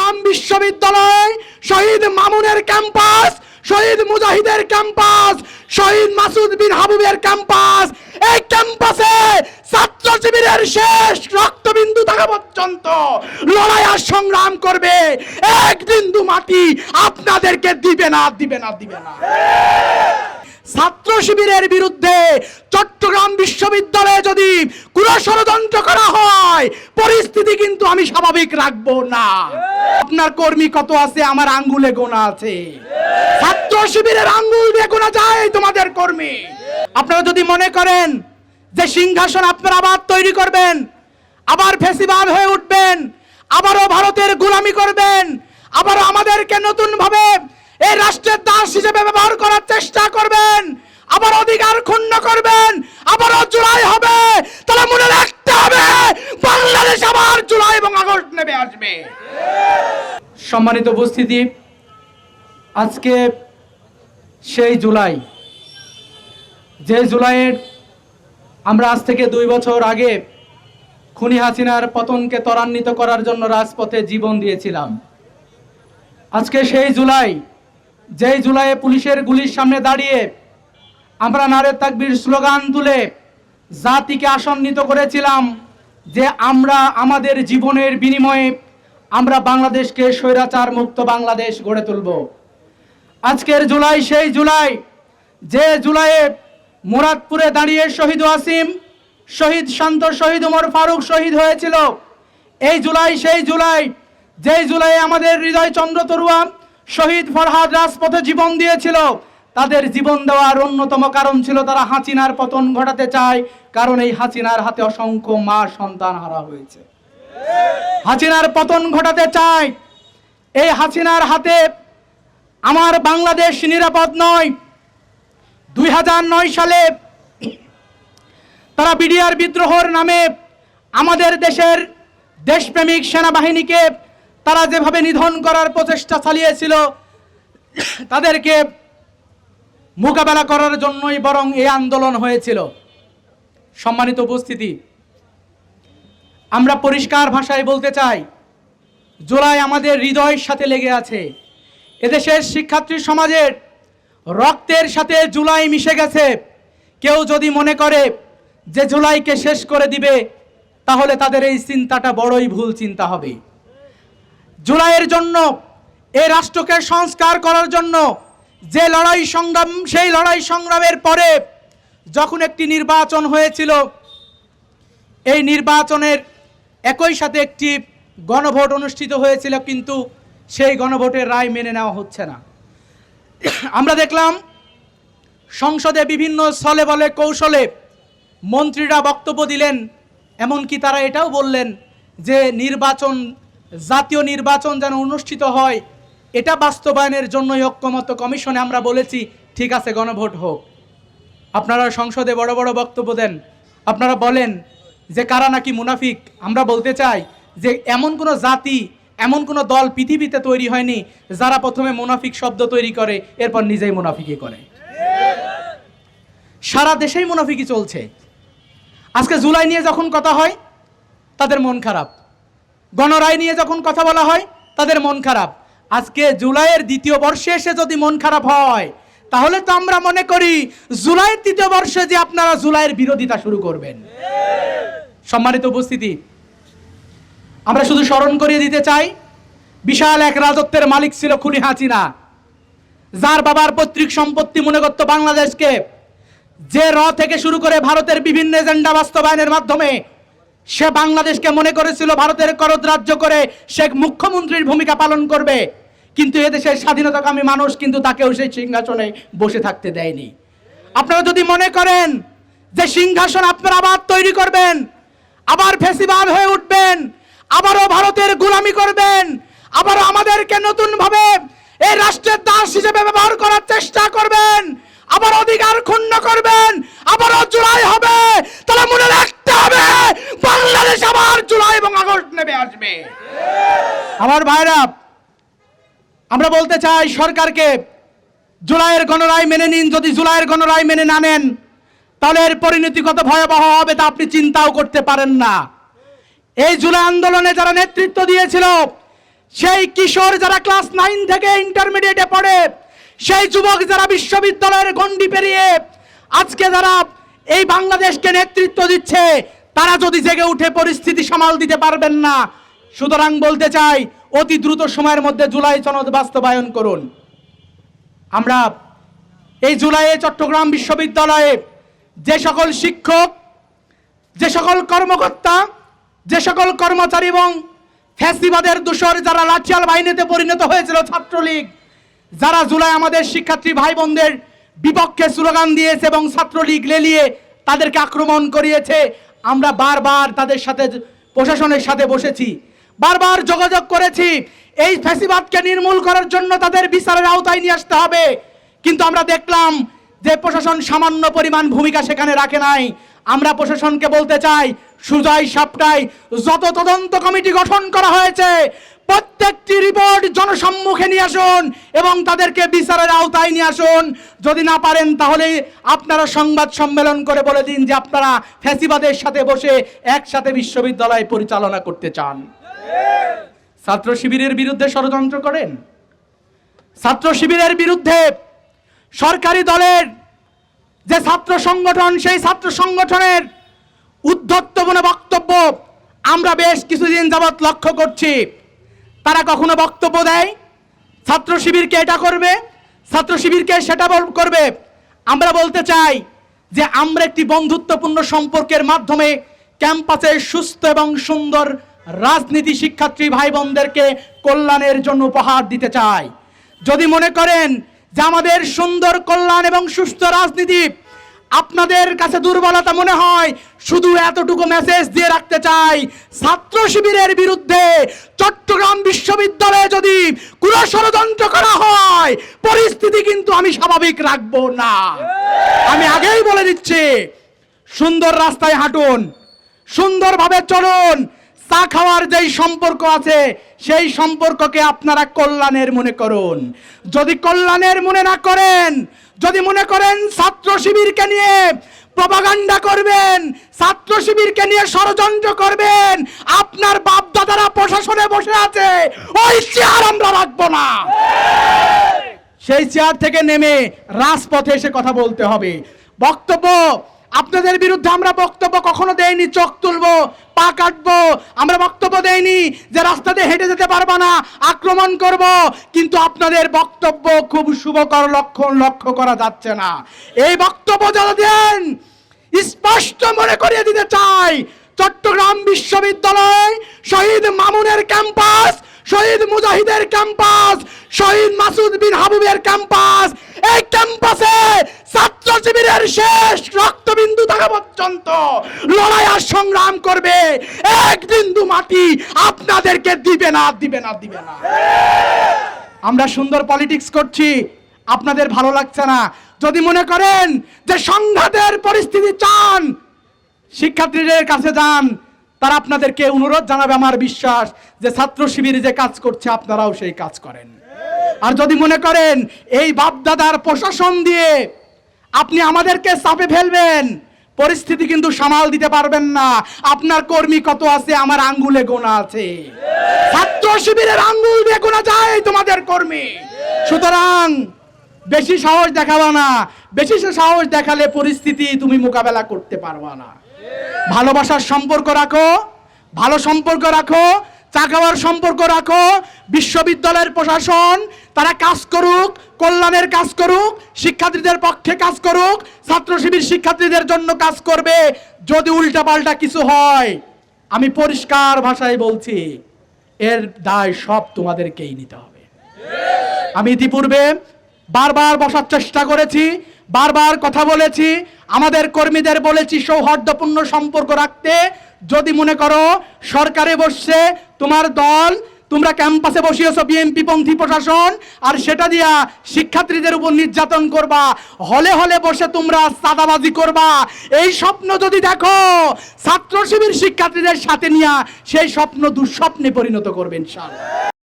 চট্টগ্রাম বিশ্ববিদ্যালয়, শহীদ মামুনের ক্যাম্পাস, শহীদ মুজাহিদের ক্যাম্পাস, শহীদ মাসুদ বিন হাবিবের ক্যাম্পাস, এই ক্যাম্পাসে ছাত্র শিবিরের শেষ রক্তবিন্দু থাকা পর্যন্ত লড়াই আর সংগ্রাম করবে। এক বিন্দু মাটি আপনাদেরকে দিবে না, দিবে না, দিবে না। ছাত্র শিবিরের বিরুদ্ধে চট্টগ্রাম বিশ্ববিদ্যালয়ে যদি কোনো ষড়যন্ত্র করা হয়, পরিস্থিতি কিন্তু আমি স্বাভাবিক রাখবো না। আপনার কর্মী কত আছে আমার আঙ্গুলে গোনা আছে। ছাত্র শিবিরের আঙ্গুল দিয়ে গোনা যায় তোমাদের কর্মী। আপনারা যদি মনে করেন যে সিংহাসন আপনারা আবার তৈরি করবেন, আবার ফ্যাসিবাদ হয়ে উঠবেন, আবারও ভারতের গোলামি করবেন, আবারও আমাদেরকে নতুন ভাবে এই রাষ্ট্রের দাস হিসেবে ব্যবহার করার চেষ্টা করবেন, আবার অধিকার ক্ষুণ্ণ করবেন, আবারও জুলাই হবে, তাহলে মনে রাখতে হবে বাংলাদেশ আবার জুলাই এবং আগস্ট নেমে আসবে। সম্মানিত উপস্থিতি, আজকে সেই জুলাই, যে জুলাইয়ের আমরা আজ থেকে 2 বছর আগে খুনি হাসিনার পতনকে ত্বরান্বিত করার জন্য রাজপথে জীবন দিয়েছিলাম। আজকে সেই জুলাই, যেই জুলাইয়ে পুলিশের গুলির সামনে দাঁড়িয়ে আমরা নারে তাকবীর স্লোগান তুলে জাতিকে আশান্বিত করেছিলাম যে আমরা আমাদের জীবনের বিনিময়ে আমরা বাংলাদেশকে স্বৈরাচার মুক্ত বাংলাদেশ গড়ে তুলব। আজকের জুলাই সেই জুলাই, যে জুলাইয়ে মুরাদপুরে দাঁড়িয়ে শহীদ ওয়াসিম, শহীদ শান্ত, শহীদ ওমর ফারুক শহীদ হয়েছিল। এই জুলাই সেই জুলাই, যেই জুলাইয়ে আমাদের হৃদয় চন্দ্র তরুয়া, শহীদ ফরহাদ রাজপথে জীবন দিয়েছিল। তাদের জীবন দেওয়ার অন্যতম কারণ ছিল তারা হাসিনার পতন ঘটাতে চায়, কারণ এই হাসিনার হাতে অসংখ্য মা সন্তান হারা হয়েছে। হাসিনার পতন ঘটাতে চায়, এই হাসিনার হাতে আমার বাংলাদেশ নিরাপদ নয়। 2009 সালে তারা বিডিআর বিদ্রোহের নামে আমাদের দেশের দেশপ্রেমিক সেনাবাহিনীকে তারা যেভাবে নিধন করার প্রচেষ্টা চালিয়েছিল, তাদেরকে মোকাবেলা করার জন্যই বরং এই আন্দোলন হয়েছিল। সম্মানিত উপস্থিতি, আমরা পরিষ্কার ভাষায় বলতে চাই, জুলাই আমাদের হৃদয়ের সাথে লেগে আছে। এদেশের শিক্ষার্থী সমাজের রক্তের সাথে জুলাই মিশে গেছে। কেউ যদি মনে করে যে জুলাইকে শেষ করে দিবে, তাহলে তাদের এই চিন্তাটা বড়ই ভুল চিন্তা হবে। জুলাইয়ের জন্য, এই রাষ্ট্রকে সংস্কার করার জন্য যে লড়াই সংগ্রাম, সেই লড়াই সংগ্রামের পরে যখন একটি নির্বাচন হয়েছিল, এই নির্বাচনের একই সাথে একটি গণভোট অনুষ্ঠিত হয়েছিল, কিন্তু সেই গণভোটের রায় মেনে নেওয়া হচ্ছে না। আমরা দেখলাম সংসদে বিভিন্ন ছলে বলে কৌশলে মন্ত্রীরা বক্তব্য দিলেন, এমনকি তারা এটাও বললেন যে নির্বাচন, জাতীয় নির্বাচন যেন অনুষ্ঠিত হয়, এটা বাস্তবায়নের জন্যই ঐক্যমত্য কমিশনে আমরা বলেছি ঠিক আছে গণভোট হোক। আপনারা সংসদে বড় বড় বক্তব্য দেন, আপনারা বলেন যে কারা নাকি মুনাফিক। আমরা বলতে চাই যে এমন কোনো জাতি, এমন কোনো দল পৃথিবীতে তৈরি হয়নি যারা প্রথমে মুনাফিক শব্দ তৈরি করে এরপর নিজেই মুনাফিকি করে। সারা দেশেই মুনাফিকি চলছে। আজকে জুলাই নিয়ে যখন কথা হয় তাদের মন খারাপ, গণরায় নিয়ে যখন কথা বলা হয় তাদের মন খারাপ। আজকে জুলাইয়ের 2য় বর্ষে এসে যদি মন খারাপ হয়, তাহলে তো আমরা মনে করি জুলাইয়ের 3য় বর্ষে যে আপনারা জুলাইয়ের বিরোধিতা শুরু করবেন। সম্মানিত উপস্থিতি, আমরা শুধু স্মরণ করিয়ে দিতে চাই, বিশাল এক রাজত্বের মালিক ছিল খুনি হাসিনা, যার বাবার পৈতৃক সম্পত্তি মনে করত বাংলাদেশকে, যে থেকে শুরু করে ভারতের বিভিন্ন এজেন্ডা বাস্তবায়নের মাধ্যমে সে বাংলাদেশকে মনে করেছিল ভারতের করদ রাজ্য করে সে মুখ্যমন্ত্রীর ভূমিকা পালন করবে। কিন্তু এদেশের স্বাধীনতাকামী মানুষ কিন্তু তাকেও সেই সিংহাসনে বসে থাকতে দেয়নি। আপনারা যদি মনে করেন যে সিংহাসন আপনারা আবার তৈরি করবেন, আবার ফ্যাসিবাদ হয়ে উঠবেন, আবারও ভারতের গোলামি করবেন, আবারও আমাদেরকে নতুন ভাবে এই রাষ্ট্রের দাস হিসেবে ব্যবহার করার চেষ্টা করবেন, আবার অধিকার ক্ষুণ্ণ করবেন, আবারও জুলাই হবে, তাহলে মনে রাখতে হবে বাংলাদেশ আবার জুলাই এবং আগস্ট নেমে আসবে। আমার ভাইরা, আমরা বলতে চাই সরকারকে, জুলাইয়ের গণরায় মেনে নিন। যদি জুলাইয়ের গণরায় মেনে না নেন, তাহলে এর পরিণতি কত ভয়াবহ হবে তা আপনি চিন্তাও করতে পারেন না। এই জুলাই আন্দোলনে যারা নেতৃত্ব দিয়েছিল, সেই কিশোর যারা ক্লাস 9 থেকে ইন্টারমিডিয়েটে পড়ে, সেই যুবক যারা বিশ্ববিদ্যালয়ের গণ্ডি পেরিয়ে আজকে যারা এই বাংলাদেশকে নেতৃত্ব দিচ্ছে, তারা যদি জেগে উঠে পরিস্থিতি সামাল দিতে পারবেন না। সুতরাং বলতে চাই, অতি দ্রুত সময়ের মধ্যে জুলাই সনদ বাস্তবায়ন করুন। আমরা এই জুলাইয়ে চট্টগ্রাম বিশ্ববিদ্যালয়ে যে সকল শিক্ষক, যে সকল কর্মকর্তা, যে সকল কর্মচারী এবং ফ্যাসিবাদের দোসর যারা লাঠিয়াল বাহিনীতে পরিণত হয়েছিল ছাত্রলীগ, যারা জুলাই আমাদের শিক্ষার্থী ভাই বোনদের বিপক্ষে স্লোগান দিয়েছে এবং ছাত্রলীগ লেলিয়ে তাদেরকে আক্রমণ করিয়েছে, আমরা বারবার তাদের সাথে প্রশাসনের সাথে বসেছি, বারবার যোগাযোগ করেছি। এই ফ্যাসিবাদকে নির্মূল করার জন্য তাদের বিচারের আওতায় নিয়ে আসতে হবে। কিন্তু আমরা দেখলাম যে প্রশাসন সামান্য পরিমাণ ভূমিকা সেখানে রাখে নাই। আমরা প্রশাসনকে বলতে চাই, সুজয় সাপটায় যত তদন্ত কমিটি গঠন করা হয়েছে, প্রত্যেকটি রিপোর্ট জনসম্মুখে নিয়ে আসুন এবং তাদেরকে বিচারের আওতায় নিয়ে আসুন। যদি না পারেন তাহলে আপনারা সংবাদ সম্মেলন করে বলে দিন যে আপনারা ফ্যাসিবাদের সাথে বসে একসাথে বিশ্ববিদ্যালয় পরিচালনা করতে চান। ছাত্র শিবিরের বিরুদ্ধে ষড়যন্ত্র করেন, ছাত্র শিবিরের বিরুদ্ধে সরকারি দলের যে ছাত্র সংগঠন, সেই ছাত্র সংগঠনের উদ্ধত্তপূর্ণ বক্তব্য আমরা বেশ কিছুদিন যাবৎ লক্ষ্য করছি। তারা কখনো বক্তব্য দেয় ছাত্র শিবিরকে এটা করবে, ছাত্র শিবিরকে সেটা করবে। আমরা বলতে চাই যে আমরা একটি বন্ধুত্বপূর্ণ সম্পর্কের মাধ্যমে ক্যাম্পাসে সুস্থ এবং সুন্দর রাজনীতি শিক্ষার্থী ভাই বোনদেরকে কল্যাণের জন্য উপহার দিতে চাই। যদি মনে করেন যে আমাদের সুন্দর কল্যাণ এবং সুস্থ রাজনীতি আপনাদের কাছে দুর্বলতা মনে হয়, শুধু এতটুকু মেসেজ দিয়ে রাখতে চাই, ছাত্র শিবিরের বিরুদ্ধে চট্টগ্রাম বিশ্ববিদ্যালয়ে যদি কোনো ষড়যন্ত্র করা হয়, পরিস্থিতি কিন্তু আমি স্বাভাবিক রাখবো না। আমি আগেই বলে দিচ্ছি, সুন্দর রাস্তায় হাঁটুন, সুন্দরভাবে চলুন। চা খাওয়ার যেই সম্পর্ক আছে সেই সম্পর্ককে আপনারা কল্যাণের মনে করুন। যদি কল্যাণের মনে না করেন, যদি মনে করেন ছাত্র শিবিরকে নিয়ে প্রপাগান্ডা করবেন, ছাত্র শিবিরকে নিয়ে ষড়যন্ত্র করবেন, আপনার বাপ দাদারা প্রশাসনে বসে আছে, ওই চেয়ার আমরা রাখবো না। সেই চেয়ার থেকে নেমে রাজপথে এসে কথা বলতে হবে। বক্তব্য আপনাদের বিরুদ্ধে আমরা বক্তব্য কখনো দেইনি চোখ তুলবো, পা কাটবো। আমরা বক্তব্য দেইনি যে রাস্তাতে হেঁটে যেতে পারবা না, আক্রমণ করব। কিন্তু আপনাদের বক্তব্য খুব শুভকর লক্ষণ লক্ষ্য করা যাচ্ছে না। এই বক্তব্য যারা দেন, স্পষ্ট মনে করিয়ে দিতে চাই, চট্টগ্রাম বিশ্ববিদ্যালয় শহীদ মামুনের ক্যাম্পাস, শহীদ মুজাহিদের ক্যাম্পাস, শহীদ মাসুদ বিন হাবুবের ক্যাম্পাস, এই ক্যাম্পাসে ছাত্র শিবিরের শেষ রক্তবিন্দু থাকা পর্যন্ত লড়াই আর সংগ্রাম করবে। এক বিন্দু মাটি আপনাদেরকে দিবে না, দিবে না, দিবে না। আমরা সুন্দর পলিটিক্স করছি, আপনাদের ভালো লাগছে না। যদি মনে করেন যে সংঘাতের পরিস্থিতি চান, শিক্ষার্থীদের কাছে যান, তারা আপনাদেরকে অনুরোধ জানাবে। আমার বিশ্বাস যে ছাত্র শিবির যে কাজ করছে আপনারাও সেই কাজ করেন। আর যদি মনে করেন এই বাপদাদার প্রশাসন দিয়ে আপনি আমাদেরকে চাপে ফেলবেন, পরিস্থিতি কিন্তু সামাল দিতে পারবেন না। আপনার কর্মী কত আছে আমার আঙ্গুলে গোনা আছে, ছাত্র শিবিরের আঙ্গুল দিয়ে গোনা যায় তোমাদের কর্মী। সুতরাং বেশি সাহস দেখাবা না, বেশি সাহস দেখালে পরিস্থিতি তুমি মোকাবেলা করতে পারবা না। ভালোবাসার সম্পর্ক রাখো, ভালো সম্পর্ক রাখো, চা খাওয়ার সম্পর্ক রাখো। বিশ্ববিদ্যালয়ের প্রশাসন তারা কাজ করুক, কল্যাণের কাজ করুক, শিক্ষার্থীদের পক্ষে কাজ করুক, ছাত্র শিবির শিক্ষার্থীদের জন্য কাজ করবে। যদি উল্টাপাল্টা কিছু হয়, আমি পরিষ্কার ভাষায় বলছি, এর দায় সব তোমাদেরকেই নিতে হবে। আমি ইতিপূর্বে বারবার বসার চেষ্টা করেছি, বারবার কথা বলেছি, আমাদের কর্মীদের বলেছি সৌহার্দ্যপূর্ণ সম্পর্ক রাখতে। যদি মনে করো সরকারে বসছে তোমার দল, তোমরা ক্যাম্পাসে বসিয়েছো বিএনপি পন্থী প্রশাসন, আর সেটা দিয়া শিক্ষার্থীদের উপর নির্যাতন করবা, হলে হলে বসে তোমরা চাঁদাবাজি করবা, এই স্বপ্ন যদি দেখো, ছাত্র শিবির শিক্ষার্থীদের সাথে নিয়ে সেই স্বপ্ন দুঃস্বপ্নে পরিণত করবে ইনশাআল্লাহ।